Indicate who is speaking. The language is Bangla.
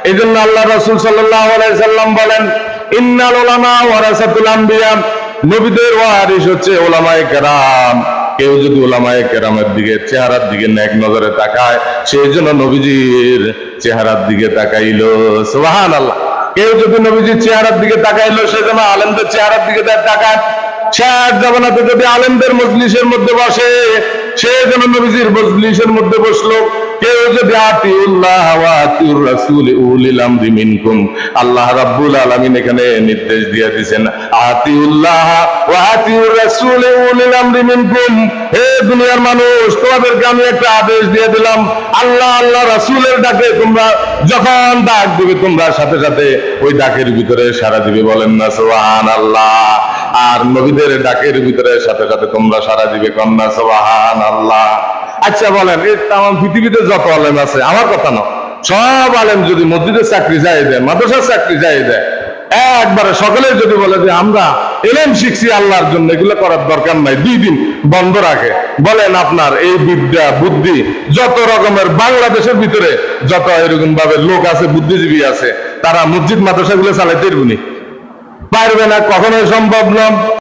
Speaker 1: এই জন্য আল্লাহ রাসূল সাল্লাল্লাহু আলাইহি সাল্লাম বলেন, ইন্নাল উলামা ওয়ারাসাতুল আম্বিয়া, নবীদের ওয়ারিস হচ্ছে উলামায়ে কেরাম। কেউ যদি উলামায়ে কেরামের দিকে, চেহারার দিকে নেক নজরে তাকায়, সেই জন্য নবীজির চেহারার দিকে তাকাইলো। সুবহানাল্লাহ। কেউ যদি নবীজির চেহারার দিকে তাকাইলো, সেজন্য আলেমদের চেহারার দিকে তাকায়। শেষ জামানাতে যদি আলেমদের মজলিসের মধ্যে বসে, সে যেন নবীজির মজলিসের মধ্যে বসলো। কেউ যদি আতিউল্লাহ ওয়া আতিউর রাসূল উলিল আমরি মিনকুম, আল্লাহ রাব্বুল আলামিন এখানে নির্দেশ দিয়ে দিয়েছেন, আতিউল্লাহ ওয়া আতিউর রাসূল উলিল আমরি মিনকুম। হে দুনিয়ার মানুষ, তোমাদেরকে আমি একটা আদেশ দিয়ে দিলাম, আল্লাহ আল্লাহ রাসূলের ডাকে তোমরা যখন ডাক দিবে, তোমরা সাথে সাথে ওই ডাকের ভিতরে সাড়া দিবে। বলেন না সুবহানাল্লাহ। আর নবীদের ডাকের ভিতরে সাথে সাথে তোমরা সাড়া দিবে, কন্যা সুবহানাল্লাহ। আচ্ছা বলেন, এই তামাম পৃথিবীতে যত আলেম আছে, আমার কথা না, সব আলেম যদি মসজিদের চাকরি যাই দেয়, মাদ্রাসার চাকরি যাই দেয়, একবারে সকলে যদি বলে যে আমরা এলেম শিখছি আল্লাহর জন্য, এগুলো করার দরকার নাই, 2 দিন বন্ধ রাখে, বলেন আপনার এই বিদ্যা বুদ্ধি যত রকমের বাংলাদেশের ভিতরে যত এরকম ভাবে লোক আছে, বুদ্ধিজীবী আছে, তারা মসজিদ মাদ্রাসাগুলো চালাইতে পারবে না? কখনোই সম্ভব না।